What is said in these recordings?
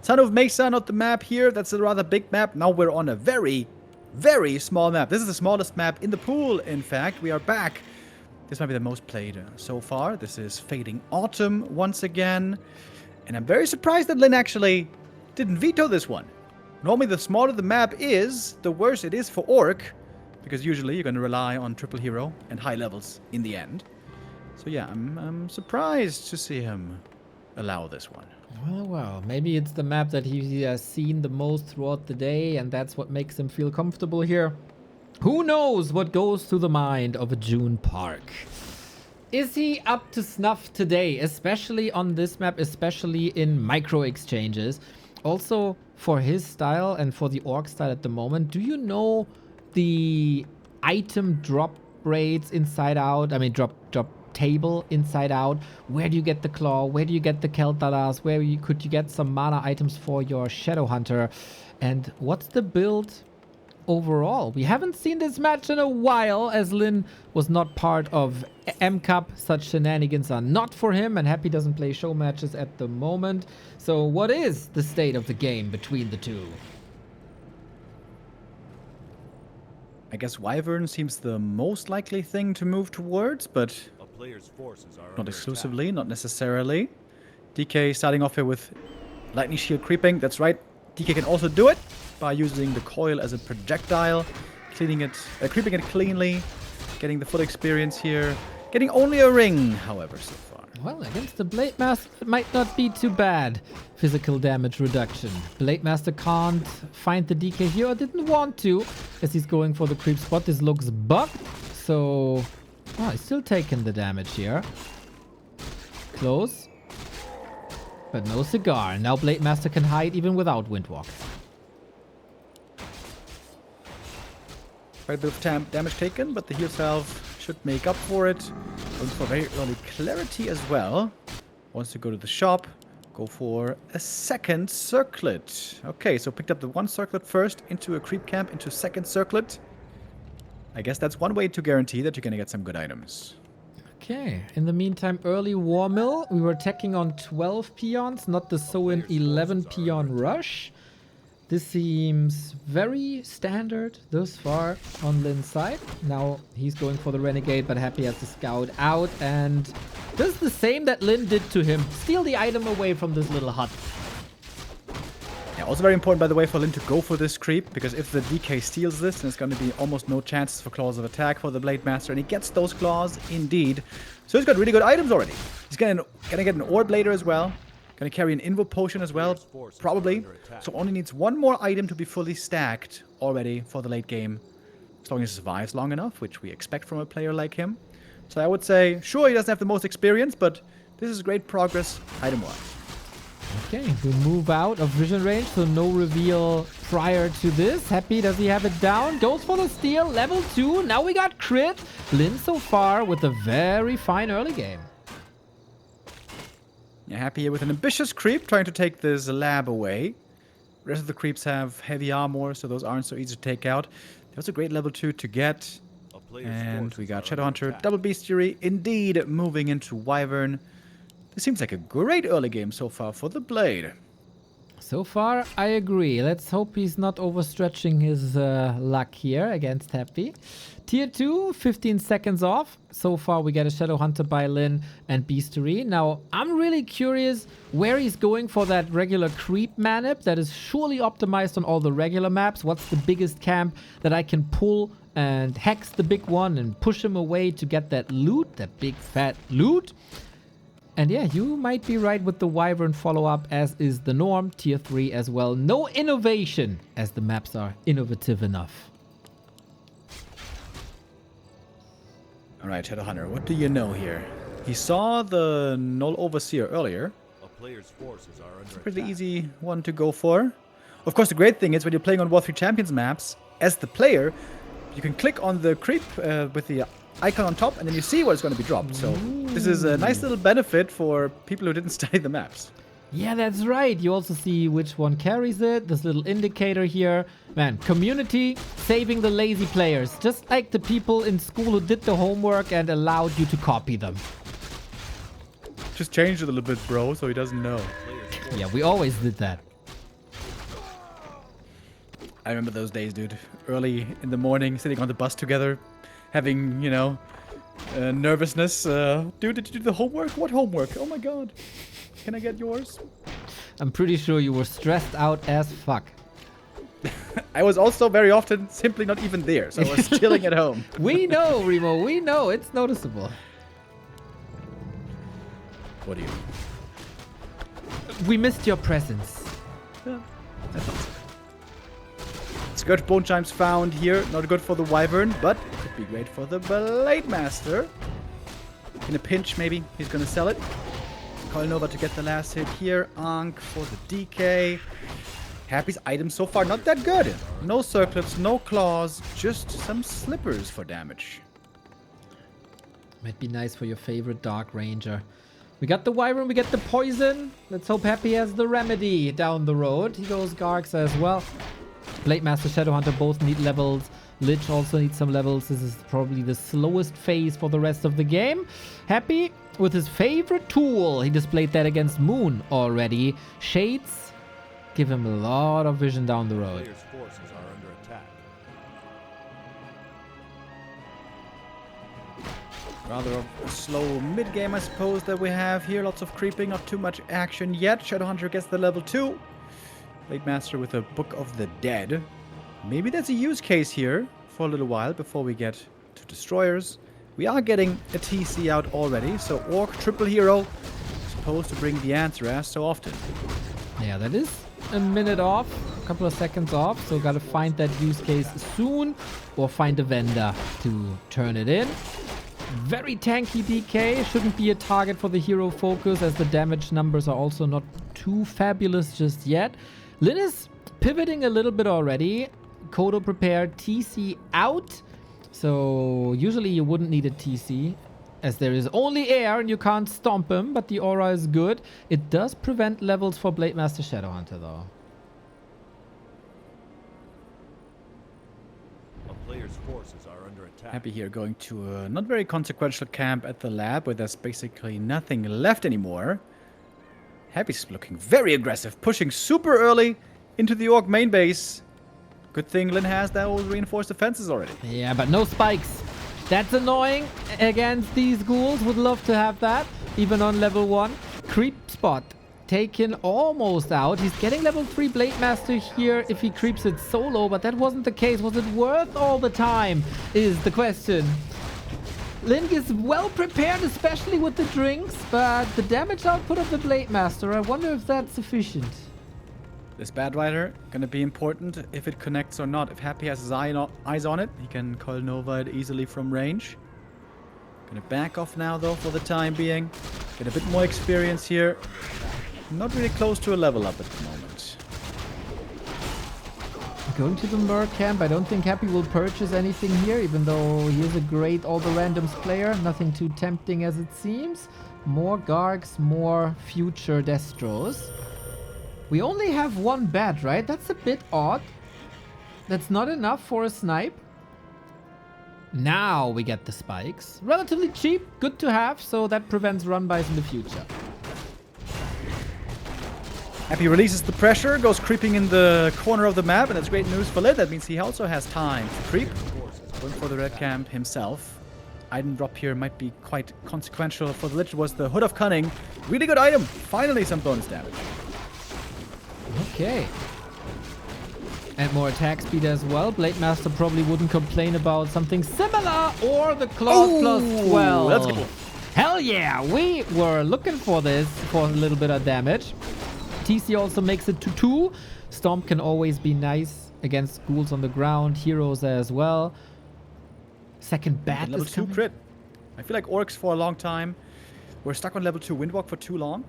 Son of Mesa, not the map here. That's a rather big map. Now we're on a very, very small map. This is the smallest map in the pool, in fact. We are back. This might be the most played so far. This is Fading Autumn once again. And I'm very surprised that LYN actually didn't veto this one. Normally, the smaller the map is, the worse it is for Orc. Because usually you're going to rely on triple hero and high levels in the end. So yeah, I'm surprised to see him allow this one. Well, maybe it's the map that he has seen the most throughout the day, and that's what makes him feel comfortable here. Who knows what goes through the mind of a June Park? Is he up to snuff today, especially on this map, especially in micro exchanges? Also, for his style and for the Orc style at the moment, do you know the item drop rates inside out? I mean, drop table inside out. Where do you get the claw? Where do you get the Keltaras? Could you get some mana items for your Shadow Hunter? And what's the build overall? We haven't seen this match in a while, as LYN was not part of M Cup. Such shenanigans are not for him, and Happy doesn't play show matches at the moment. So what is the state of the game between the two? I guess Wyvern seems the most likely thing to move towards, but not exclusively, not necessarily. DK starting off here with Lightning Shield creeping. That's right. DK can also do it by using the coil as a projectile, creeping it cleanly, getting the full experience here. Getting only a ring, however, so far. Well, against the Blade Master, it might not be too bad. Physical damage reduction. Blade Master can't find the DK here, or didn't want to, as he's going for the creep spot. This looks bugged, so... Oh, he's still taking the damage here. Close. But no cigar. Now Blade Master can hide even without Windwalk. Quite a bit of damage taken, but the heal salve should make up for it. Going for very early clarity as well. Wants to go to the shop. Go for a second circlet. Okay, so picked up the one circlet first, into a creep camp, into second circlet. I guess that's one way to guarantee that you're going to get some good items. Okay, in the meantime, early War Mill. We were attacking on 12 peons, not the Soin 11 peon rush. This seems very standard thus far on LYN's side. Now he's going for the Renegade, but Happy has the Scout out and does the same that LYN did to him. Steal the item away from this little hut. Yeah, also very important, by the way, for LYN to go for this creep, because if the DK steals this, then it's going to be almost no chances for claws of attack for the Blade Master, and he gets those claws indeed. So he's got really good items already. He's gonna get an Orb Blader as well. Gonna carry an Invo Potion as well, probably. So only needs one more item to be fully stacked already for the late game. As long as he survives long enough, which we expect from a player like him. So I would say, sure, he doesn't have the most experience, but this is great progress item-wise. Okay, we move out of vision range, so no reveal prior to this. Happy, does he have it down? Goes for the steal, level 2. Now we got crit. LYN so far with a very fine early game. Yeah, Happy here with an ambitious creep, trying to take this lab away. The rest of the creeps have heavy armor, so those aren't so easy to take out. There's a great level 2 to get. And we got Shadow Hunter, double bestiary, indeed moving into Wyvern. This seems like a great early game so far for the Blade. So far, I agree. Let's hope he's not overstretching his luck here against Happy. Tier 2, 15 seconds off. So far, we get a Shadow Hunter by LYN and Bestiary. Now, I'm really curious where he's going for that regular creep manip that is surely optimized on all the regular maps. What's the biggest camp that I can pull and hex the big one and push him away to get that loot, that big fat loot? And yeah, you might be right with the Wyvern follow-up, as is the norm. Tier 3 as well. No innovation, as the maps are innovative enough. Alright, Shadowhunter, what do you know here? He saw the Null Overseer earlier. It's a pretty easy one to go for. Of course, the great thing is when you're playing on War 3 Champions maps, as the player, you can click on the creep with the icon on top, and then you see what's going to be dropped. So this is a nice little benefit for people who didn't study the maps. Yeah, that's right. You also see which one carries it. This little indicator here. Man, community saving the lazy players. Just like the people in school who did the homework and allowed you to copy them. Just changed it a little bit, bro, so he doesn't know. Yeah, we always did that. I remember those days, dude. Early in the morning, sitting on the bus together, having, you know, nervousness. Dude, did you do the homework? What homework? Oh my god. Can I get yours? I'm pretty sure you were stressed out as fuck. I was also very often simply not even there, so I was chilling at home. We know, Remo, we know. It's noticeable. What do you... We missed your presence. Yeah, I thought so. Skirt bone chimes found here. Not good for the Wyvern, but could be great for the Blade Master. In a pinch, maybe. He's going to sell it. Calling over to get the last hit here. Ankh for the DK. Happy's items so far not that good. No circlets, no claws, just some slippers for damage. Might be nice for your favorite Dark Ranger. We got the Wyvern, we get the poison. Let's hope Happy has the remedy down the road. He goes Garx as well. Blade Master, Shadowhunter both need levels. Lich also needs some levels. This is probably the slowest phase for the rest of the game. Happy with his favorite tool. He displayed that against Moon already. Shades give him a lot of vision down the road. Players' forces are under attack. Rather a slow mid-game, I suppose, that we have here. Lots of creeping, not too much action yet. Shadowhunter gets the level 2. Blade Master with a Book of the Dead. Maybe that's a use case here for a little while before we get to Destroyers. We are getting a TC out already, so Orc Triple Hero is supposed to bring the answer as so often. Yeah, that is a minute off, a couple of seconds off, so gotta find that use case soon or find a vendor to turn it in. Very tanky DK, shouldn't be a target for the hero focus as the damage numbers are also not too fabulous just yet. LYN is pivoting a little bit already. Kodo prepared TC out. So usually you wouldn't need a TC as there is only air and you can't stomp him, but the aura is good. It does prevent levels for Blade Master Shadowhunter though. A player's forces are under attack. Happy here going to a not very consequential camp at the lab where there's basically nothing left anymore. Happy's looking very aggressive, pushing super early into the Orc main base. Good thing LYN has those reinforced defenses already. Yeah, but no spikes. That's annoying against these ghouls. Would love to have that, even on level 1. Creep spot taken almost out. He's getting level 3 Blade Master here if he creeps it solo, but that wasn't the case. Was it worth all the time is the question. LYN is well prepared, especially with the drinks, but the damage output of the Blade Master, I wonder if that's sufficient. This Bad Rider gonna be important if it connects or not. If Happy has his eyes on it, he can call Nova it easily from range. Gonna back off now though for the time being. Get a bit more experience here. Not really close to a level up at the moment. Going to the Merc camp, I don't think Happy will purchase anything here, even though he is a great all the randoms player. Nothing too tempting as it seems. More Gargs, more future Destros. We only have one bat, right? That's a bit odd. That's not enough for a snipe. Now we get the spikes. Relatively cheap, good to have, so that prevents run-bys in the future. Happy releases the pressure, goes creeping in the corner of the map, and that's great news for LYN. That means he also has time to creep. Going for the red camp himself. Item drop here might be quite consequential for the Lich. Was the Hood of Cunning. Really good item. Finally some bonus damage. Okay. And more attack speed as well. Blade Master probably wouldn't complain about something similar, or the claw plus 12. Let's go. Hell yeah, we were looking for this for a little bit of damage. TC also makes it to 2. Stomp can always be nice against ghouls on the ground, heroes as well. Second bat level is 2 coming. crit. I feel like Orcs for a long time were stuck on level 2 Windwalk for too long.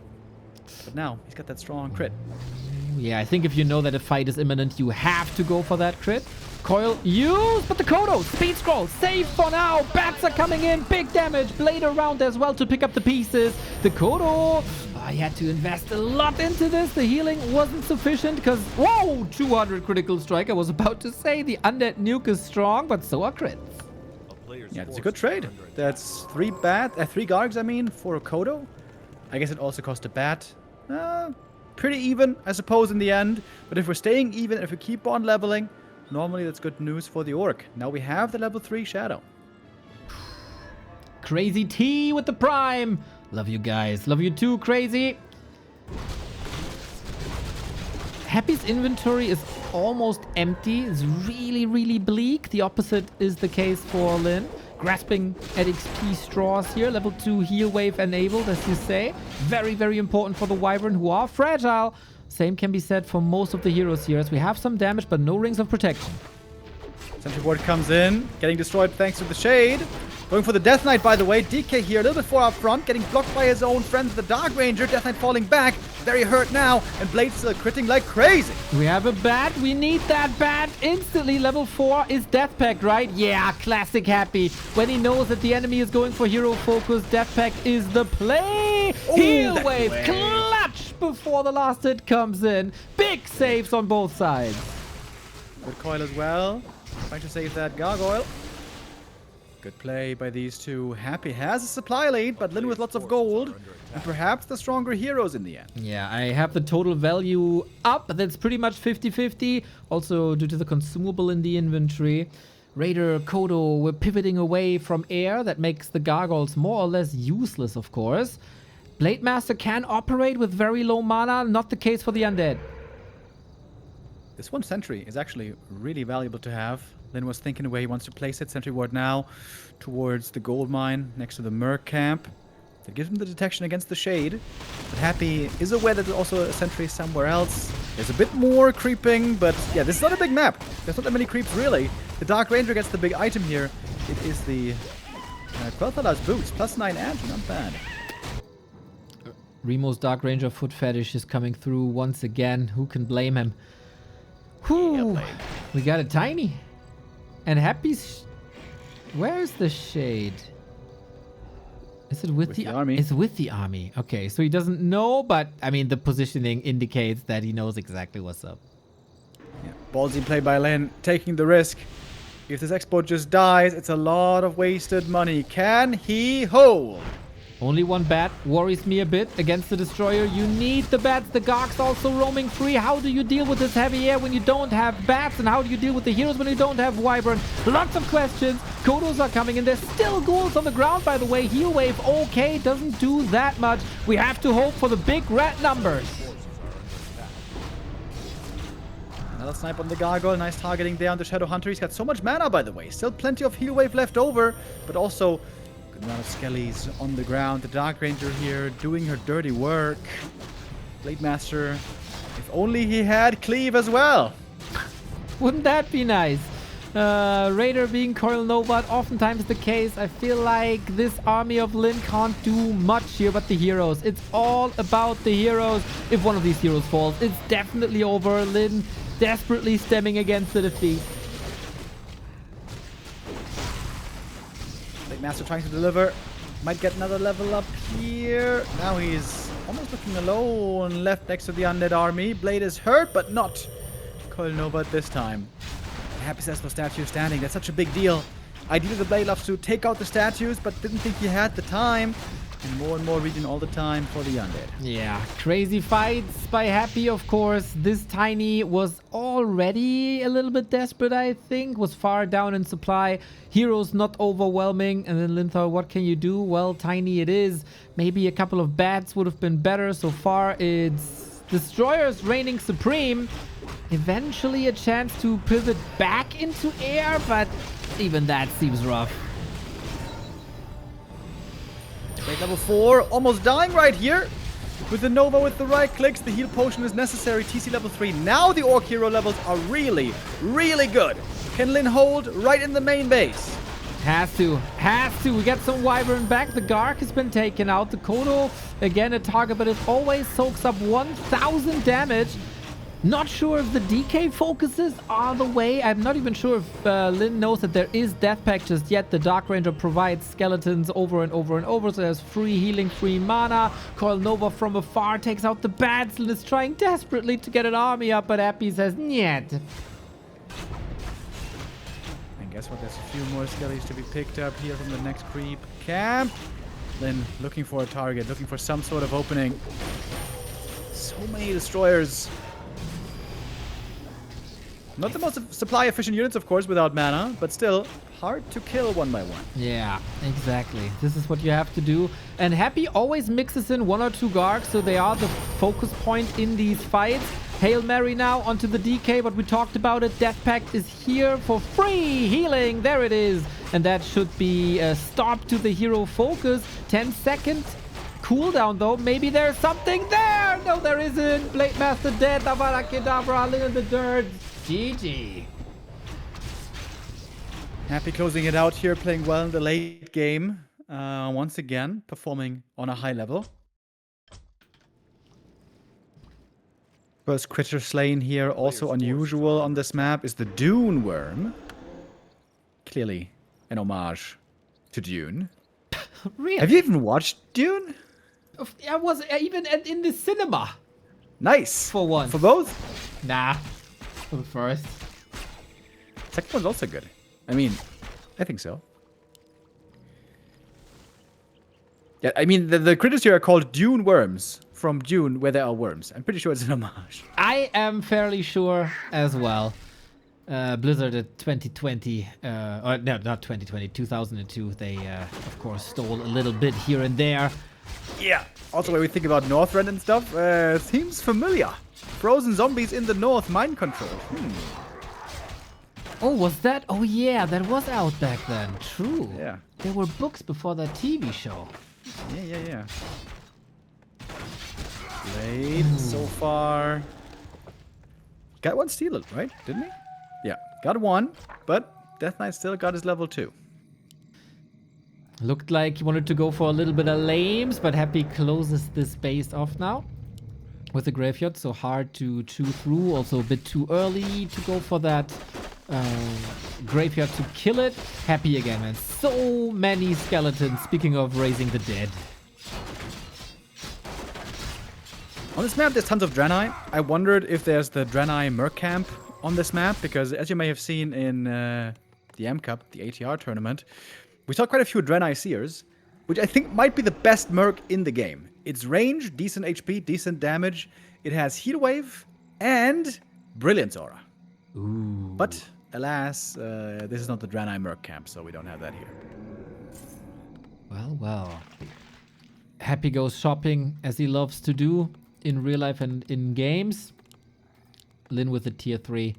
But now he's got that strong crit. Yeah, I think if you know that a fight is imminent, you have to go for that crit. Coil used, but the Kodo, speed scroll, safe for now. Bats are coming in, big damage. Blade around as well to pick up the pieces. The Kodo, I had to invest a lot into this. The healing wasn't sufficient because, whoa, 200 critical strike. I was about to say the undead nuke is strong, but so are crits. Yeah, it's a good trade. That's 3 Gargs, I mean, for a Kodo. I guess it also cost a bat. Pretty even, I suppose, in the end. But if we're staying even, if we keep on leveling, normally that's good news for the Orc. Now we have the level 3 Shadow. Crazy T with the Prime. Love you guys. Love you too, Crazy. Happy's inventory is almost empty. It's really, really bleak. The opposite is the case for LYN. Grasping at XP straws here. Level 2 heal wave enabled, as you say. Very, very important for the Wyvern, who are fragile. Same can be said for most of the heroes here, as we have some damage, but no rings of protection. Sentry ward comes in, getting destroyed thanks to the Shade. Going for the Death Knight, by the way. DK here, a little bit far up front, getting blocked by his own friend, the Dark Ranger. Death Knight falling back, very hurt now, and Blade's still critting like crazy. We have a bat. We need that bat instantly. Level 4 is Death Pact, right? Yeah, classic Happy. When he knows that the enemy is going for hero focus, Death Pact is the play. Ooh, Heal wave, clutch before the last hit comes in. Big saves on both sides. Good coil as well. Trying to save that gargoyle. Good play by these two. Happy has a supply lead, but LYN with lots of gold. And perhaps the stronger heroes in the end. Yeah, I have the total value up. That's pretty much 50-50. Also, due to the consumable in the inventory. Raider, Kodo, we're pivoting away from air. That makes the gargoyles more or less useless, of course. Blade Master can operate with very low mana. Not the case for the undead. This one sentry is actually really valuable to have. LYN was thinking the way he wants to place it. Sentry ward now towards the gold mine next to the Merc camp. That gives him the detection against the Shade. But Happy is aware that there's also a sentry somewhere else. There's a bit more creeping, but yeah, this is not a big map. There's not that many creeps really. The Dark Ranger gets the big item here. It is the Quel'Thala's boots, +9 amp, not bad. Remo's Dark Ranger foot fetish is coming through once again. Who can blame him? Whew. We got a Tiny. And Happy's... Where's the Shade? Is it with the army? It's with the army. Okay, so he doesn't know, but I mean, the positioning indicates that he knows exactly what's up. Yeah. Ballsy play by LYN, taking the risk. If this export just dies, it's a lot of wasted money. Can he hold? Only one bat worries me a bit against the destroyer. You need the bats. The Garg's also roaming free. How do you deal with this heavy air when you don't have bats? And how do you deal with the heroes when you don't have Wyvern? Lots of questions. Kodos are coming in. There's still ghouls on the ground, by the way. Heal wave, okay, doesn't do that much. We have to hope for the big rat numbers. Another snipe on the gargoyle. Nice targeting there on the Shadow Hunter. He's got so much mana, by the way. Still plenty of heal wave left over, but also good amount of skellies on the ground. The Dark Ranger here doing her dirty work. Blade Master, if only he had cleave as well. Wouldn't that be nice? Raider being Coil Nova, oftentimes the case. I feel like this army of LYN can't do much here but the heroes. It's all about the heroes. If one of these heroes falls, it's definitely over. LYN desperately stemming against the defeat. Blade Master trying to deliver. Might get another level up here. Now he's almost looking alone left next to the undead army. Blade is hurt, but not Coil Nova at this time. Happy says for statue standing. That's such a big deal. Ideally, the Blade loves to take out the statues, but didn't think he had the time. And more region all the time for the undead. Yeah, crazy fights by Happy, of course. This Tiny was already a little bit desperate, I think. Was far down in supply. Heroes not overwhelming. And then LYN thought, what can you do? Well, Tiny it is. Maybe a couple of bats would have been better. So far, it's Destroyers reigning supreme. Eventually a chance to pivot back into air, but even that seems rough. Blade level 4, almost dying right here. With the Nova with the right clicks, the heal potion is necessary. TC level 3. Now the Orc hero levels are really, really good. Can LYN hold right in the main base? Has to. We get some Wyvern back. The Garg has been taken out. The Kodo, again a target, but it always soaks up 1,000 damage. Not sure if the DK focuses are the way. I'm not even sure if LYN knows that there is Death Pact just yet. The Dark Ranger provides skeletons over and over and over, so there's free healing, free mana. Coil Nova from afar takes out the bats. LYN is trying desperately to get an army up, but Happy says, "Nyet." And guess what? There's a few more skellies to be picked up here from the next creep camp. LYN looking for a target, looking for some sort of opening. So many destroyers. Not the most supply efficient units, of course, without mana, but still hard to kill one by one. Yeah, exactly. This is what you have to do. And Happy always mixes in 1 or 2 Gargs, so they are the focus point in these fights. Hail Mary now onto the DK, but we talked about it. Death Pact is here for free healing. There it is. And that should be a stop to the hero focus. 10-second cooldown, though. Maybe there's something there. No, there isn't. Blade Master dead. Avada Kedavra, in the dirt. GG. Happy closing it out here, playing well in the late game. Once again, performing on a high level. First critter slain here, also unusual on this map, is the Dune Worm. Clearly an homage to Dune. Really? Have you even watched Dune? I was even in the cinema. Nice. For once. For both? Nah. For the first. Second one's also good. I mean, I think so. Yeah, I mean, the critters here are called Dune Worms. From Dune, where there are worms. I'm pretty sure it's an homage. I am fairly sure as well. Blizzard at 2020, or no, not 2020, 2002, they, of course, stole a little bit here and there. Yeah. Also, when we think about Northrend and stuff, seems familiar. Frozen zombies in the north, mind control. Oh, was that? Oh, yeah, that was out back then. True. Yeah. There were books before that TV show. Yeah. Blade so far. Got one steal, right? Didn't he? Yeah, got one, but Death Knight still got his level 2. Looked like he wanted to go for a little bit of lames, but Happy closes this base off now with the graveyard, so hard to chew through. Also a bit too early to go for that graveyard to kill it. Happy again, man. So many skeletons, speaking of raising the dead. On this map, there's tons of Draenei. I wondered if there's the Draenei Merc camp on this map, because as you may have seen in the M Cup, the ATR tournament, we saw quite a few Draenei Seers, which I think might be the best Merc in the game. It's range, decent HP, decent damage. It has Heat Wave and Brilliance Aura. Ooh. But alas, this is not the Draenei Merc camp, so we don't have that here. Well. Happy goes shopping as he loves to do in real life and in games. LYN with the tier 3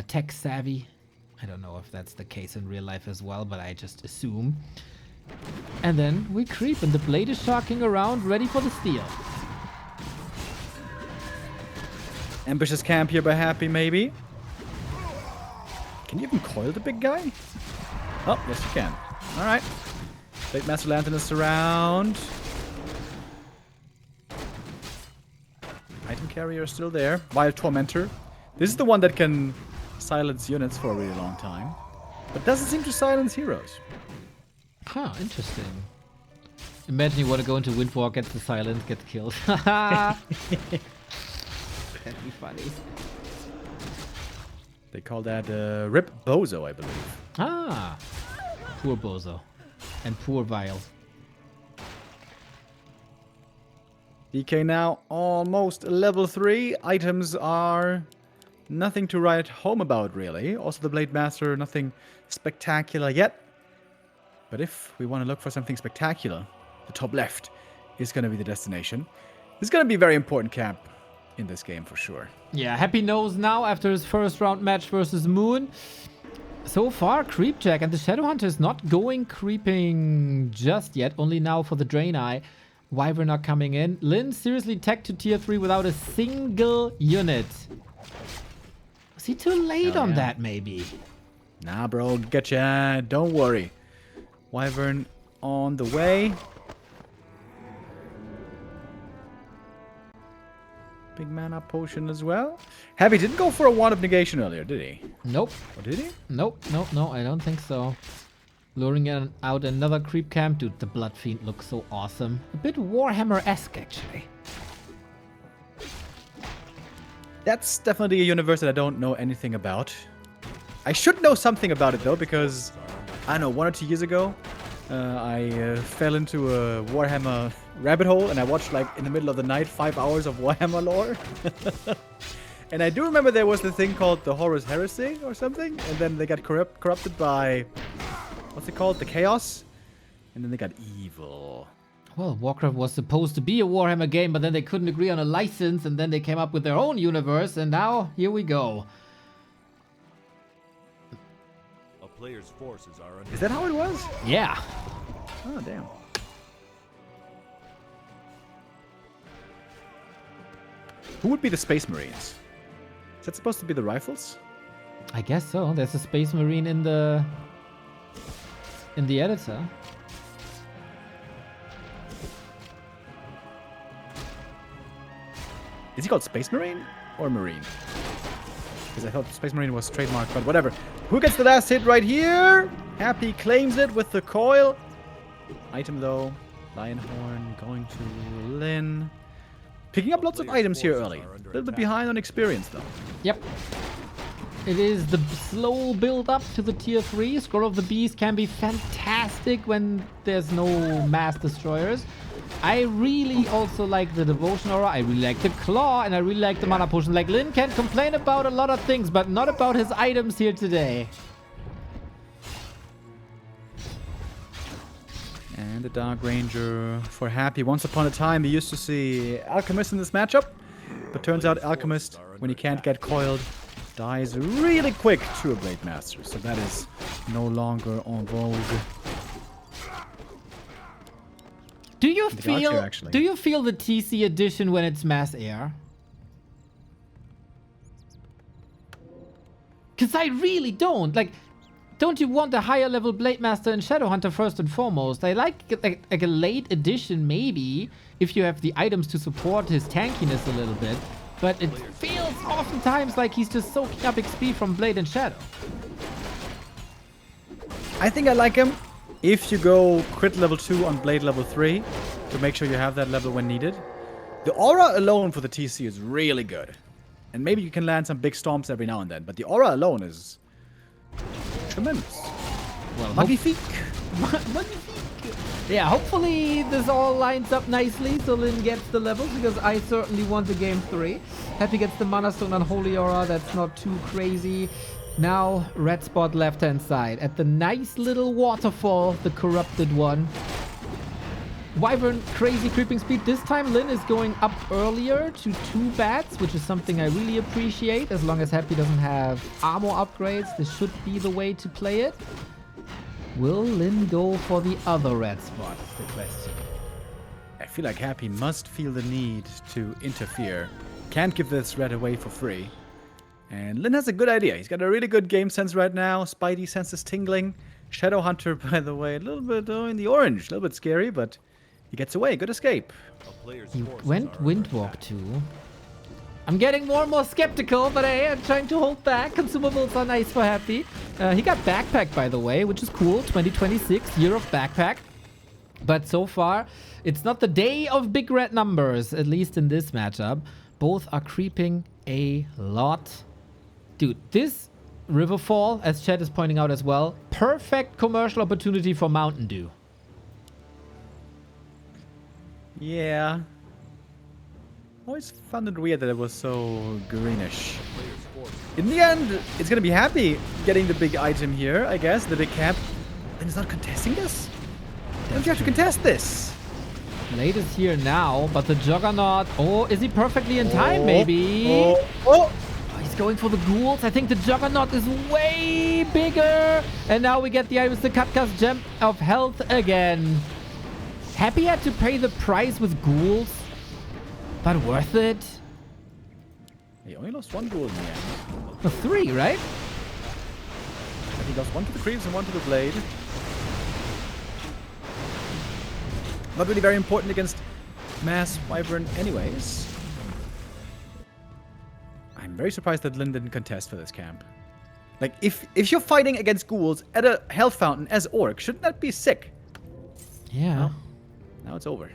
tech savvy. I don't know if that's the case in real life as well, but I just assume. And then we creep and the blade is shocking around, ready for the steal. Ambitious camp here by Happy, maybe. Can you even coil the big guy? Oh, yes you can. Alright. Blade Master Lantern is around. Item carrier is still there. Wild Tormentor. This is the one that can silence units for a really long time, but doesn't seem to silence heroes. Huh, interesting. Imagine you want to go into Windwalk, get the silence, get killed. That'd be funny. They call that Rip Bozo, I believe. Ah, poor Bozo. And poor Vile. DK now almost level 3. Items are nothing to write home about, really. Also the Blade Master, nothing spectacular yet. But if we want to look for something spectacular, the top left is going to be the destination. This is going to be a very important camp in this game for sure. Yeah, Happy knows now after his first round match versus Moon. So far, Creep Jack and the Shadow Hunter is not going creeping just yet. Only now for the Draenei. Wyvern not coming in. LYN seriously tech to tier 3 without a single unit. Was he too late on that, maybe? Nah, bro, getcha. Don't worry. Wyvern on the way. Big mana potion as well. Happy didn't go for a Wand of Negation earlier, did he? Nope. Or did he? Nope, I don't think so. Luring out another creep camp. Dude, the Blood Fiend looks so awesome. A bit Warhammer-esque, actually. That's definitely a universe that I don't know anything about. I should know something about it, though, because, I don't know, 1 or 2 years ago, I fell into a Warhammer rabbit hole, and I watched, like, in the middle of the night, 5 hours of Warhammer lore. And I do remember there was the thing called the Horus Heresy or something, and then they got corrupted by, what's it called, the Chaos, and then they got evil. Well, Warcraft was supposed to be a Warhammer game, but then they couldn't agree on a license, and then they came up with their own universe, and now here we go. A player's forces are under Is that how it was? Yeah. Oh, damn. Who would be the Space Marines? Is that supposed to be the rifles? I guess so. There's a Space Marine in the editor. Is he called Space Marine or Marine? Because I thought Space Marine was trademarked, but whatever. Who gets the last hit right here? Happy claims it with the coil. Item though, Lion Horn going to LYN. Picking up lots of items here early. A little bit behind on experience though. Yep. It is the slow build up to the tier 3. Scroll of the Beast can be fantastic when there's no mass destroyers. I really also like the Devotion Aura, I really like the Claw, and I really like the Mana Potion. Like, LYN can complain about a lot of things, but not about his items here today. And the Dark Ranger for Happy. Once upon a time, we used to see Alchemist in this matchup. But turns out Alchemist, when he can't get coiled, dies really quick to a Blade Master. So that is no longer en vogue. Do you The feel Archer, actually. do you feel the TC edition when it's mass air? Cause I really don't. Like, don't you want a higher level Blade Master and Shadow Hunter first and foremost? I like a late edition maybe, if you have the items to support his tankiness a little bit. But it feels oftentimes like he's just soaking up XP from Blade and Shadow. I think I like him if you go crit level 2 on Blade level 3 to make sure you have that level when needed. The aura alone for the TC is really good. And maybe you can land some big stomps every now and then, but the aura alone is tremendous. Well, Magnifique. yeah, hopefully this all lines up nicely so LYN gets the levels, because I certainly want the game 3. Happy gets the Mana Stone on Holy Aura, that's not too crazy. Now, red spot left-hand side. At the nice little waterfall, the corrupted one. Wyvern, crazy creeping speed. This time LYN is going up earlier to 2 bats, which is something I really appreciate. As long as Happy doesn't have armor upgrades, this should be the way to play it. Will LYN go for the other red spot, is the question. I feel like Happy must feel the need to interfere. Can't give this red away for free. And LYN has a good idea. He's got a really good game sense right now. Spidey senses tingling. Shadow Hunter, by the way, a little bit in the orange. A little bit scary, but he gets away. Good escape. He went Windwalk too. I'm getting more and more skeptical, but hey, I'm trying to hold back. Consumables are nice for Happy. He got Backpack, by the way, which is cool. 2026, year of Backpack. But so far, it's not the day of big red numbers, at least in this matchup. Both are creeping a lot. Dude, this Riverfall, as Chad is pointing out as well, perfect commercial opportunity for Mountain Dew. Yeah. Always found it weird that it was so greenish. In the end, it's gonna be Happy getting the big item here, I guess, the big cap. And it's not contesting this? Don't you have to contest this? Blade is here now, but the Juggernaut... Oh, is he perfectly in time, maybe? Oh! He's going for the ghouls. I think the Juggernaut is way bigger. And now we get the item with the Katka's Gem of Health again. Happy had to pay the price with ghouls, but worth it. He only lost 1 ghoul in the end. 3, right? But he lost 1 to the creeps and 1 to the blade. Not really very important against Mass Wyvern anyways. I'm very surprised that LYN didn't contest for this camp. Like, if you're fighting against ghouls at a health fountain as Orc, shouldn't that be sick? Yeah. Well, now it's over.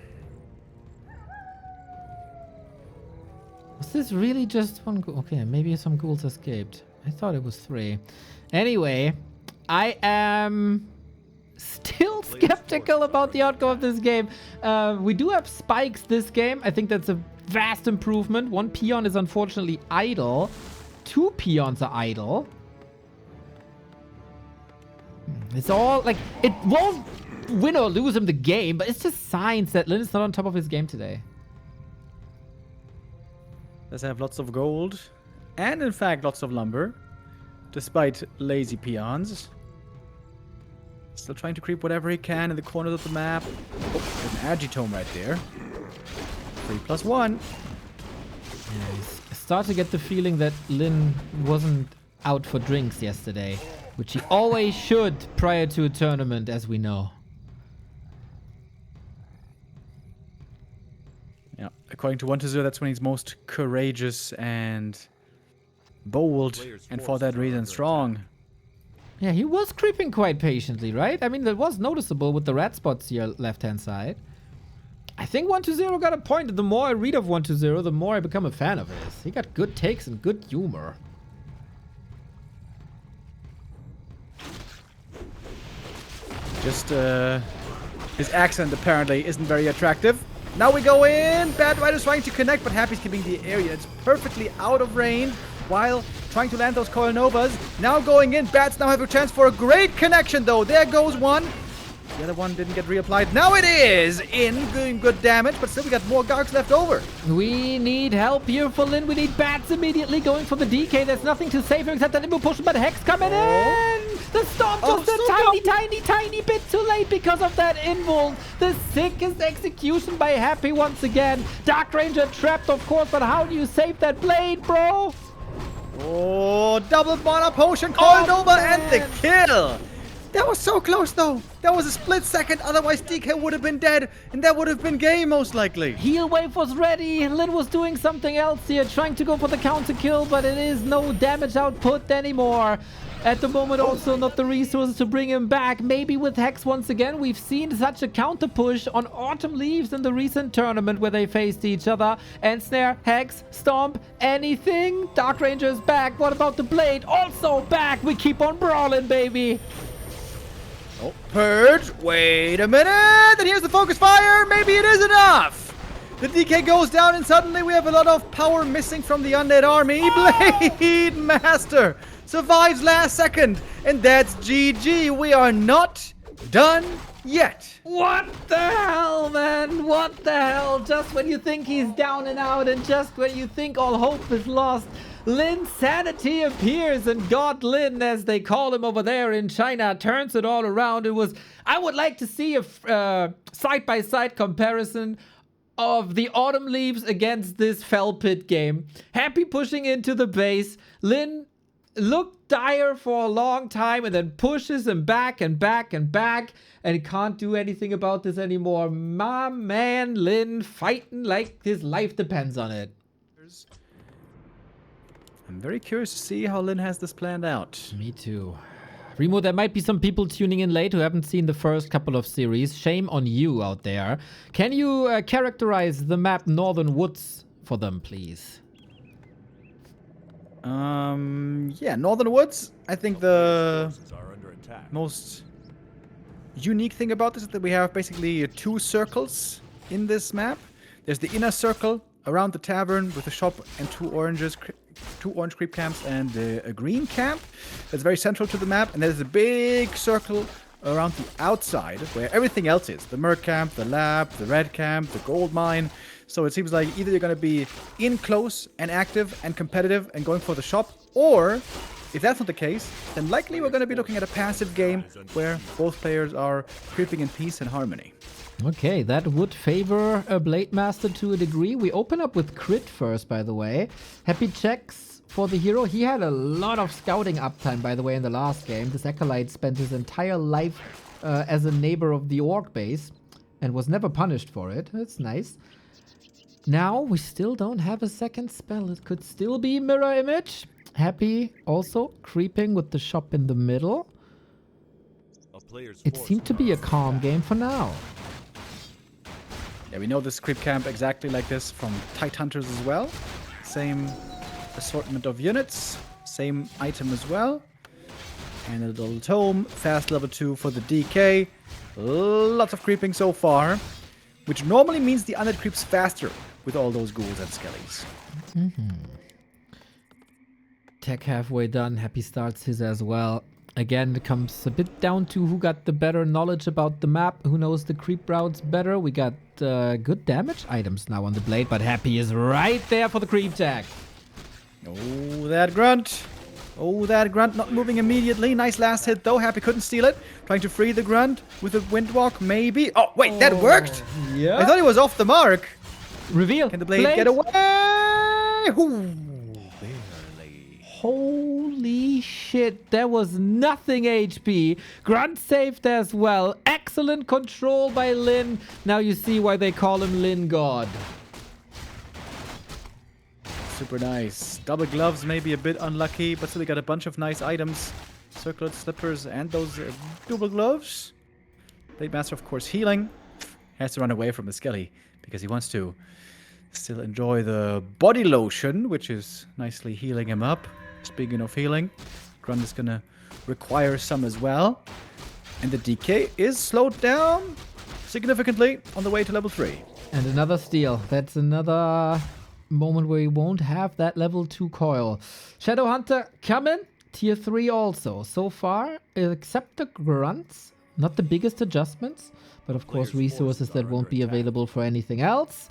Was this really just 1 ghoul? Okay, maybe some ghouls escaped. I thought it was 3. Anyway, I am skeptical about the outcome of this game. We do have spikes this game. I think that's a vast improvement. One peon is unfortunately idle. 2 peons are idle. It's all like, it won't win or lose him the game, but it's just signs that LYN is not on top of his game today. Does have lots of gold and in fact lots of lumber, despite lazy peons. Still trying to creep whatever he can in the corners of the map. Oh, there's an agitome right there. 3+1. Yeah, I start to get the feeling that LYN wasn't out for drinks yesterday, which he always should prior to a tournament, as we know. Yeah, according to 1-0, that's when he's most courageous and bold, and for that reason, strong. Yeah, he was creeping quite patiently, right? I mean, that was noticeable with the red spots here left-hand side. I think 1-0 got a point. The more I read of 1-0, the more I become a fan of his. He got good takes and good humor. Just, his accent apparently isn't very attractive. Now we go in. Bad Rider's trying to connect, but Happy's keeping the area. It's perfectly out of range while trying to land those Coil Novas. Now going in. Bats now have a chance for a great connection, though. There goes one. The other one didn't get reapplied. Now it is in, doing good damage, but still we got more Gargs left over. We need help here for LYN. We need Bats immediately going for the DK. There's nothing to save him except that limbo push, but Hex coming in. The Storm just a tiny bit too late because of that invul. The sickest execution by Happy once again. Dark Ranger trapped, of course, but how do you save that blade, bro? Oh, double mana potion, Coil Nova, and the kill. That was so close, though. That was a split second. Otherwise, DK would have been dead, and that would have been game, most likely. Heal wave was ready. LYN was doing something else here, trying to go for the counter kill, but it is no damage output anymore. At the moment, also not the resources to bring him back. Maybe with Hex once again. We've seen such a counter push on Autumn Leaves in the recent tournament where they faced each other. And Snare, Hex, Stomp, anything. Dark Ranger is back. What about the Blade? Also back. We keep on brawling, baby. Oh, Purge. Wait a minute. And here's the focus fire. Maybe it is enough. The DK goes down and suddenly we have a lot of power missing from the undead army. Blade Master survives last second. And that's GG. We are not done yet. What the hell, man? What the hell? Just when you think he's down and out and just when you think all hope is lost, LYN Sanity appears, and God LYN, as they call him over there in China, turns it all around. It was, I would like to see a side-by-side comparison of the Autumn Leaves against this Fell Pit game. Happy pushing into the base. LYN looked dire for a long time and then pushes him back and back and back, and he can't do anything about this anymore. My man LYN fighting like his life depends on it. I'm very curious to see how LYN has this planned out. Me too. Remo, there might be some people tuning in late who haven't seen the first couple of series. Shame on you out there. Can you characterize the map Northern Woods for them, please? Yeah, Northern Woods. I think the most unique thing about this is that we have basically 2 circles in this map. There's the inner circle around the tavern with the shop and 2 orange creep camps and a green camp. That's very central to the map. And there's a big circle around the outside where everything else is. The merc camp, the lab, the red camp, the gold mine. So it seems like either you're going to be in close and active and competitive and going for the shop, or if that's not the case, then likely we're going to be looking at a passive game where both players are creeping in peace and harmony. Okay, that would favor a Blade Master to a degree. We open up with crit first, by the way. Happy checks for the hero. He had a lot of scouting uptime, by the way, in the last game. This Acolyte spent his entire life as a neighbor of the Orc base and was never punished for it. That's nice. Now, we still don't have a second spell. It could still be Mirror Image. Happy also creeping with the shop in the middle. It seemed to be a calm game for now. Yeah, we know this creep camp exactly like this from Tide Hunters as well. Same assortment of units, same item as well. And a little tome, fast level 2 for the DK. Lots of creeping so far, which normally means the undead creeps faster with all those ghouls and skellies. Tech halfway done. Happy starts his as well. Again, it comes a bit down to who got the better knowledge about the map, who knows the creep routes better. We got good damage items now on the blade, but Happy is right there for the creep tag. Oh, that grunt. Oh, that grunt not moving immediately. Nice last hit, though. Happy couldn't steal it. Trying to free the grunt with a windwalk, maybe. Oh, wait, that worked? Yeah. I thought he was off the mark. Reveal. Can the blade get away? Ooh, barely. Holy shit, there was nothing HP. Grunt saved as well. Excellent control by LYN. Now you see why they call him LYN God. Super nice. Double gloves may be a bit unlucky, but still we got a bunch of nice items. Circlet slippers and those double gloves. Blade Master, of course, healing. Has to run away from the Skelly because he wants to still enjoy the body lotion, which is nicely healing him up. Speaking of healing, Grunt is going to require some as well. And the DK is slowed down significantly on the way to level 3. And another steal. That's another moment where you won't have that level 2 coil. Shadowhunter coming. Tier 3 also. So far, except the grunts, not the biggest adjustments, but of course resources that won't be available for anything else.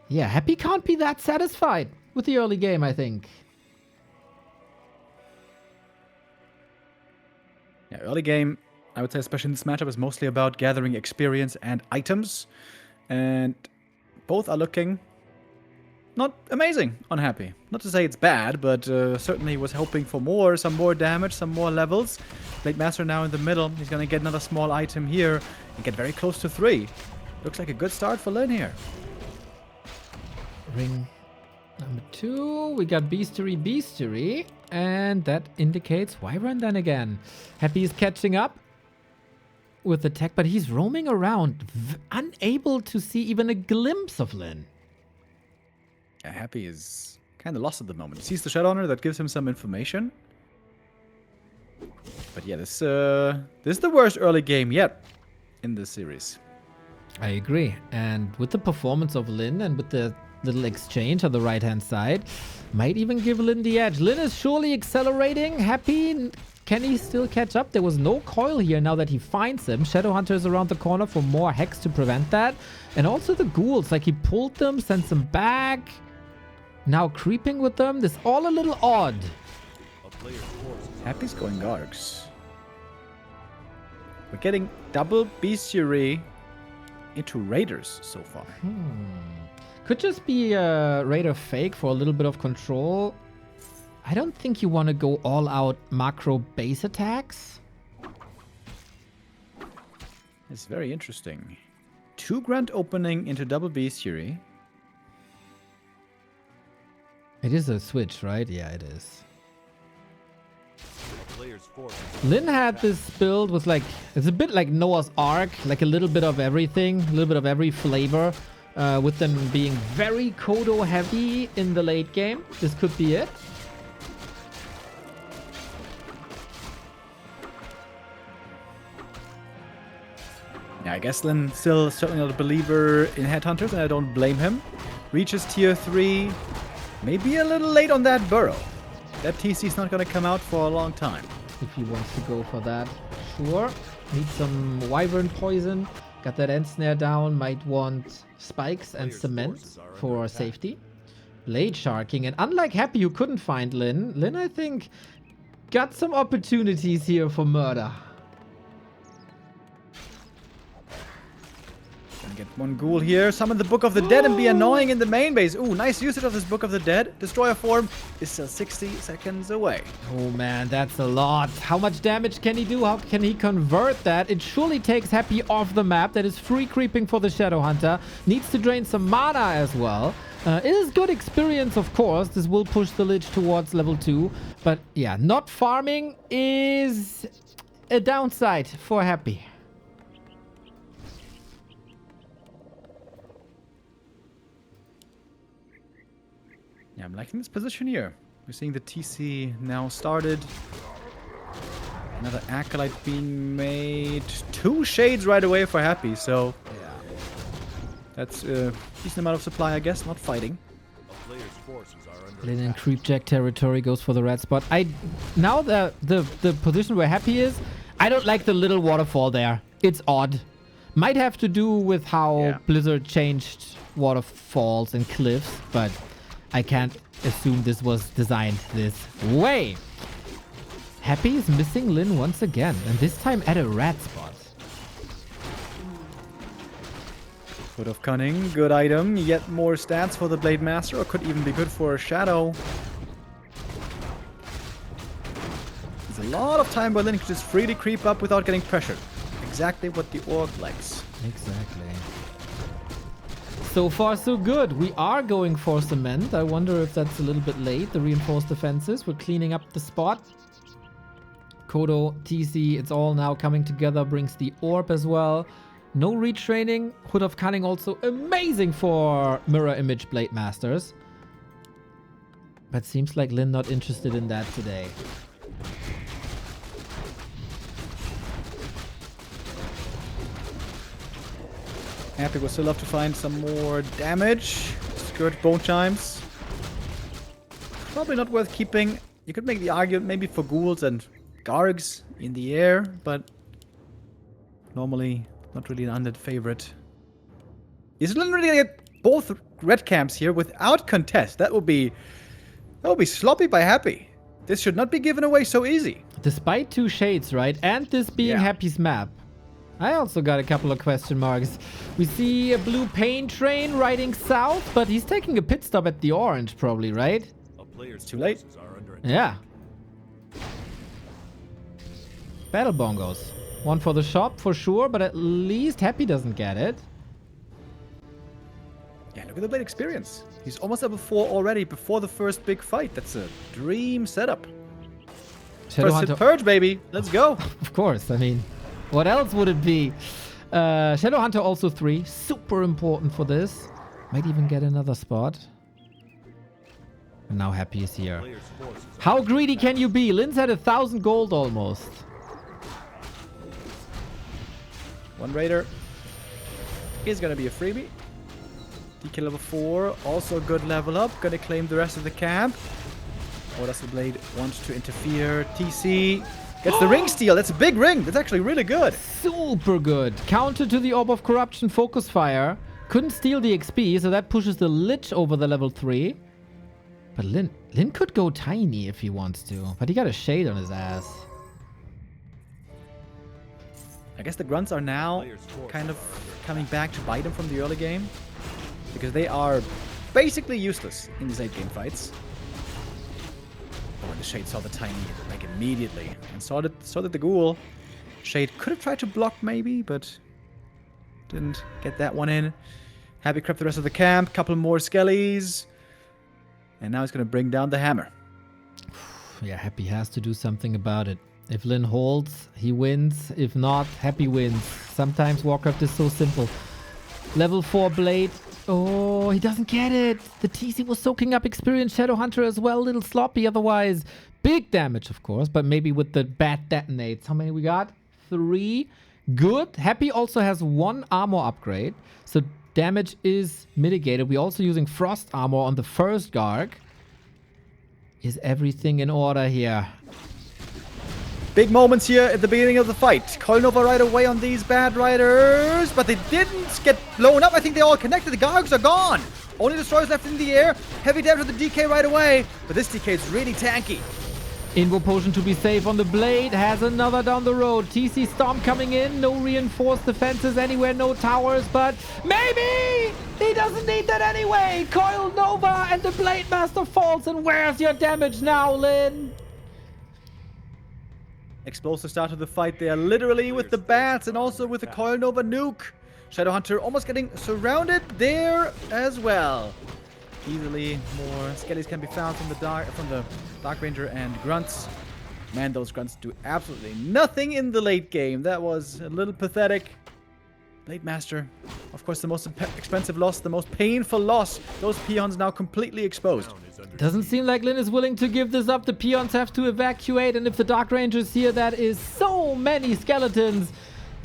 Yeah, Happy can't be that satisfied with the early game, I think. Yeah, early game, I would say, especially in this matchup, is mostly about gathering experience and items. And both are looking not amazing on Happy. Not to say it's bad, but certainly was hoping for some more damage, some more levels. Blade Master now in the middle. He's going to get another small item here and get very close to 3. Looks like a good start for LYN here. Ring number 2. We got Beastery. And that indicates Wyvern then again. Happy is catching up with the tech, but he's roaming around, unable to see even a glimpse of LYN. Yeah, Happy is kind of lost at the moment. He sees the Shadowhunter, that gives him some information. But yeah, this is the worst early game yet in this series. I agree. And with the performance of LYN and with the little exchange on the right-hand side, might even give LYN the edge. LYN is surely accelerating. Happy. Can he still catch up? There was no coil here now that he finds him. Shadowhunter is around the corner for more hex to prevent that. And also the ghouls, like he pulled them, sends them back. Now creeping with them. This is all a little odd. Happy's going Gargs. We're getting double bestiary into Raiders so far. Could just be a Raider fake for a little bit of control. I don't think you want to go all out macro base attacks. It's very interesting. 2 grunt opening into double bestiary. It is a switch, right? Yeah, it is. LYN had this build with like, it's a bit like Noah's Ark, like a little bit of everything, a little bit of every flavor, with them being very Kodo heavy in the late game. This could be it. Yeah, I guess LYN still certainly not a believer in headhunters, and I don't blame him. Reaches tier 3, maybe a little late on that burrow. That TC's not going to come out for a long time. If he wants to go for that, sure. Need some Wyvern poison. Got that end snare down. Might want spikes and cement for safety. Blade sharking. And unlike Happy, you couldn't find LYN. LYN, I think, got some opportunities here for murder. Gonna get one ghoul here. Summon the Book of the Dead and be annoying in the main base. Ooh, nice usage of this Book of the Dead. Destroyer form is still 60 seconds away. Oh man, that's a lot. How much damage can he do? How can he convert that? It surely takes Happy off the map. That is free creeping for the Shadowhunter. Needs to drain some mana as well. It is good experience, of course. This will push the Lich towards level 2. But yeah, not farming is a downside for Happy. Yeah, I'm liking this position here. We're seeing the TC now started. Another Acolyte being made. 2 shades right away for Happy, so... That's a decent amount of supply, I guess, not fighting. A player's forces are under LYN in attack. creepjack territory, goes for the red spot. Now the position where Happy is, I don't like the little waterfall there. It's odd. Might have to do with how Blizzard changed waterfalls and cliffs, but I can't assume this was designed this way. Happy is missing LYN once again, and this time at a red spot. Foot of Cunning, good item. Yet more stats for the Blade Master, or could even be good for a Shadow. There's a lot of time where LYN can just freely creep up without getting pressured. Exactly what the orc likes. Exactly. So far, so good. We are going for cement. I wonder if that's a little bit late. The reinforced defenses. We're cleaning up the spot. Kodo, TC, it's all now coming together. Brings the orb as well. No retraining. Hood of Cunning also amazing for Mirror Image Blade Masters. But seems like LYN not interested in that today. Happy would still love to find some more damage. Skirt Bone Chimes. Probably not worth keeping. You could make the argument maybe for ghouls and gargs in the air, but normally not really an undead favorite. Is LYN really gonna get both red camps here without contest? That would be sloppy by Happy. This should not be given away so easy. Despite two shades, right? And this being Happy's map. I also got a couple of question marks. We see a blue pain train riding south, but he's taking a pit stop at the orange probably, right? A player's Too late. forces are under attack. Yeah. Battle bongos. One for the shop for sure, but at least Happy doesn't get it. Yeah, look at the Blade experience. He's almost level 4 already before the first big fight. That's a dream setup. First hit purge, baby. Let's go. Of course, I mean, what else would it be? Shadowhunter also 3. Super important for this. Might even get another spot. And now Happy is here. Player's forces are How under greedy attack. can you be? Lynn's had 1,000 gold almost. One Raider is going to be a freebie. DK level 4, also a good level up. Going to claim the rest of the camp. Or does the Blade want to interfere? TC gets the ring steal. That's a big ring. That's actually really good. Super good. Counter to the Orb of Corruption focus fire. Couldn't steal the XP, so that pushes the Lich over the level 3. But Lyn could go tiny if he wants to. But he got a shade on his ass. I guess the grunts are now kind of coming back to bite him from the early game. Because they are basically useless in these late game fights. Oh, and the Shade saw the tiny, like, immediately. And so did the Ghoul. Shade could have tried to block maybe, but didn't get that one in. Happy crept the rest of the camp. Couple more skellies. And now he's going to bring down the hammer. Yeah, Happy has to do something about it. If Lyn holds, he wins. If not, Happy wins. Sometimes Warcraft is so simple. Level 4 Blade. Oh, he doesn't get it. The TC was soaking up experience. Shadowhunter as well. A little sloppy otherwise. Big damage, of course, but maybe with the bad detonates. How many we got? 3. Good. Happy also has 1 armor upgrade. So damage is mitigated. We're also using frost armor on the first Garg. Is everything in order here? Big moments here at the beginning of the fight. Coilnova right away on these bad riders, but they didn't get blown up. I think they all connected. The Gargs are gone. Only destroyers left in the air. Heavy damage with the DK right away, but this DK is really tanky. Invo potion to be safe on the Blade. Has another down the road. TC Storm coming in. No reinforced defenses anywhere. No towers, but maybe he doesn't need that anyway. Coil Nova and the Blade Master falls. And where's your damage now, Lyn? Explosive start to the fight there, literally with the bats and also with the Coilnova nuke. Shadowhunter almost getting surrounded there as well. Easily more skellies can be found from the Dark Ranger and Grunts. Man, those Grunts do absolutely nothing in the late game. That was a little pathetic. Blade Master, of course, the most expensive loss, the most painful loss. Those peons now completely exposed. Doesn't seem like Lyn is willing to give this up. The peons have to evacuate, and if the Dark Rangers here, that is so many skeletons.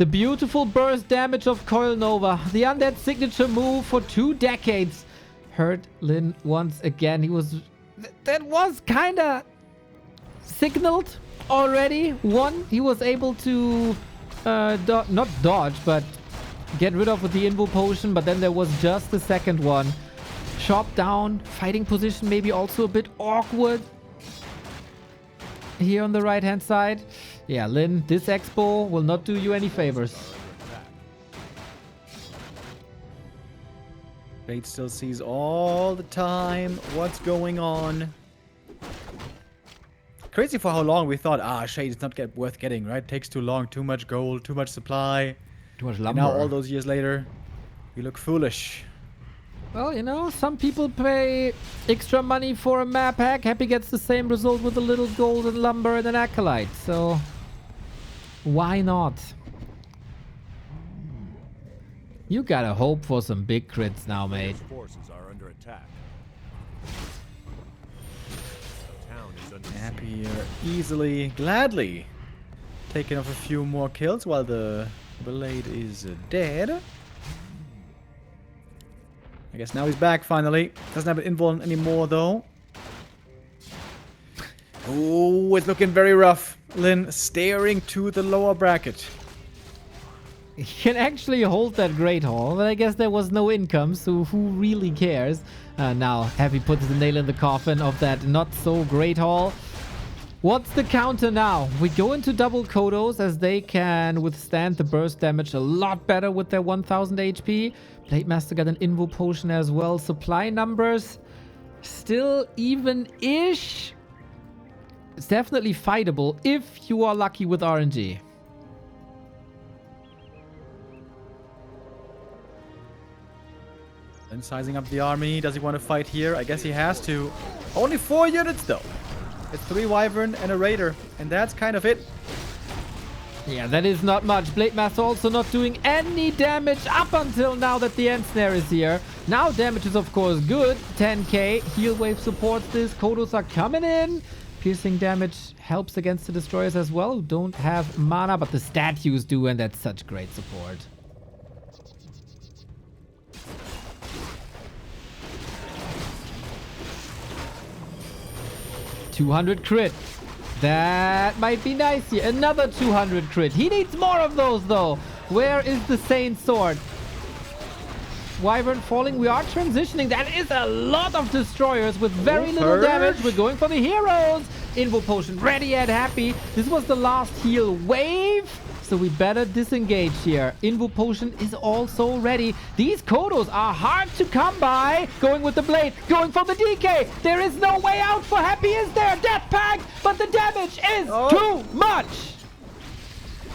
The beautiful burst damage of Coil Nova. The undead signature move for 2 decades. Hurt LYN once again. He was... That was kind of signaled already. One, he was able to... not dodge, but get rid of with the Invo Potion. But then there was just the second one. Chop down. Fighting position maybe also a bit awkward. Here on the right hand side. Yeah, LYN, this expo will not do you any favors. Blade still sees all the time what's going on. Crazy for how long we thought, Shade is not worth getting, right? Takes too long, too much gold, too much supply. Too much And lumber. now all those years later, we look foolish. Well, you know, some people pay extra money for a map hack. Happy gets the same result with a little gold and lumber and an acolyte. So, why not? You gotta hope for some big crits now, mate. Players' forces are under attack. The town is under Happy here easily, gladly taking off a few more kills while the Blade is dead. I guess now he's back finally. Doesn't have an invuln anymore though. Oh, it's looking very rough. LYN staring to the lower bracket. He can actually hold that Great Hall, but I guess there was no income, so who really cares? Now, Happy puts the nail in the coffin of that not-so-Great Hall. What's the counter now? We go into double Kodos as they can withstand the burst damage a lot better with their 1000 HP. Blade Master got an Invo Potion as well. Supply numbers still even-ish. It's definitely fightable if you are lucky with RNG. And sizing up the army. Does he want to fight here? I guess he has to. Only 4 units though. It's 3 Wyvern and a Raider. And that's kind of it. Yeah, that is not much. Blade Master also not doing any damage up until now that the End Snare is here. Now damage is of course good. 10k. Heal Wave supports this. Kodos are coming in. Piercing damage helps against the Destroyers as well, who don't have mana, but the statues do, and that's such great support. $200 crit. That might be nice here. Another 200 crit. He needs more of those, though. Where is the Saint Sword? Wyvern falling. We are transitioning. That is a lot of destroyers with very little damage. We're going for the heroes. Invo Potion ready and Happy. This was the last heal wave. So we better disengage here. Invo Potion is also ready. These Kodos are hard to come by. Going with the Blade. Going for the DK. There is no way out for Happy, is there? Death Pact. But the damage is too much.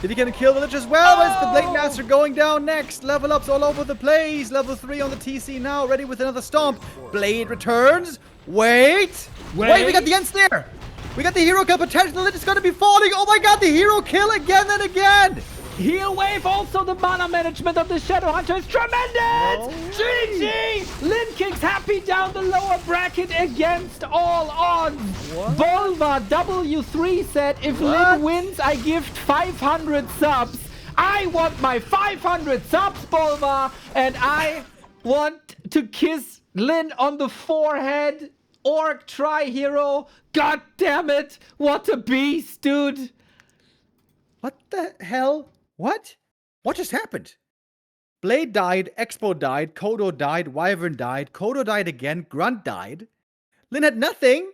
Did he get a kill village as well? Is the Blade Master going down next? Level ups all over the place. Level 3 on the TC now. Ready with another stomp. Blade returns. Wait, we got the End Snare. We got the hero kill potential. It's going to be falling. Oh my god, the hero kill again and again. Heal Wave, also the mana management of the Shadow Hunter is tremendous! GG! LYN kicks Happy down the lower bracket against all odds. Volva W3 said, if LYN wins, I gift 500 subs. I want my 500 subs, Volva, and I want to kiss LYN on the forehead. Orc Tri-Hero. God damn it. What a beast, dude. What the hell? What? What just happened? Blade died, Expo died, Kodo died, Wyvern died, Kodo died again, Grunt died. LYN had nothing.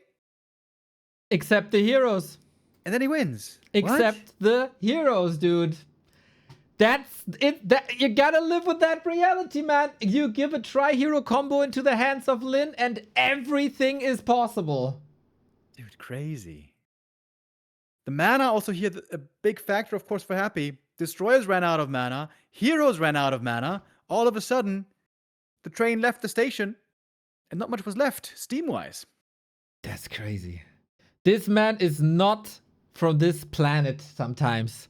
Except the heroes. And then he wins. Except the heroes, dude. That's it. You gotta live with that reality, man. You give a Tri-Hero combo into the hands of LYN and everything is possible. Dude, crazy. The mana also here, a big factor, of course, for Happy. Destroyers ran out of mana. Heroes ran out of mana. All of a sudden, the train left the station and not much was left, Steam-wise. That's crazy. This man is not from this planet sometimes.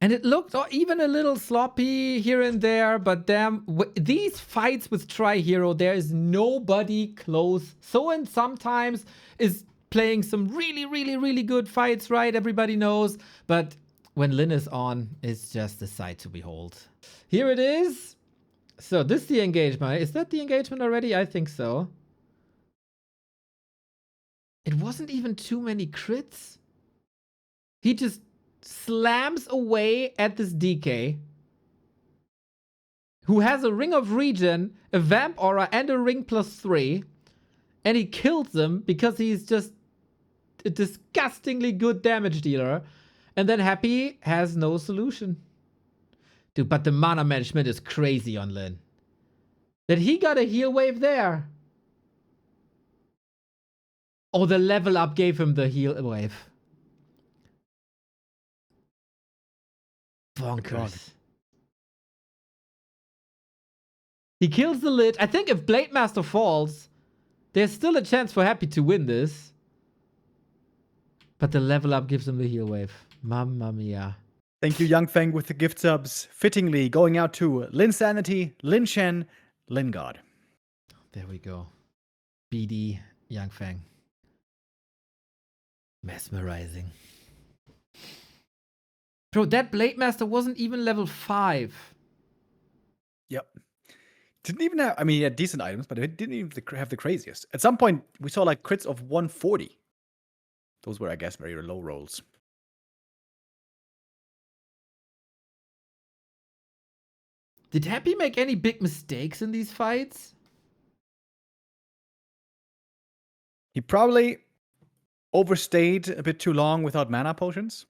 And it looked even a little sloppy here and there, but damn, these fights with Tri-Hero, there is nobody close. Soen sometimes is playing some really, really, really good fights, right? Everybody knows. But when LYN is on, is just a sight to behold. Here it is. So this is the engagement. Is that the engagement already? I think so. It wasn't even too many crits. He just slams away at this DK, who has a Ring of Regen, a Vamp Aura, and a Ring +3. And he kills them because he's just a disgustingly good damage dealer. And then Happy has no solution. Dude, but the mana management is crazy on LYN. That he got a heal wave there. Oh, the level up gave him the heal wave. Bonkers. He kills the Lich. I think if Blade Master falls, there's still a chance for Happy to win this. But the level up gives him the heal wave. Mamma mia. Thank you, Young Feng, with the gift subs. Fittingly going out to Lin Sanity, Lin Shen, Lin God. There we go. BD Young Feng. Mesmerizing. Bro, that Blade Master wasn't even level 5. Yep. Didn't even have, I mean, he had decent items, but it didn't even have the craziest. At some point, we saw like crits of 140. Those were, I guess, very low rolls. Did Happy make any big mistakes in these fights? He probably overstayed a bit too long without mana potions.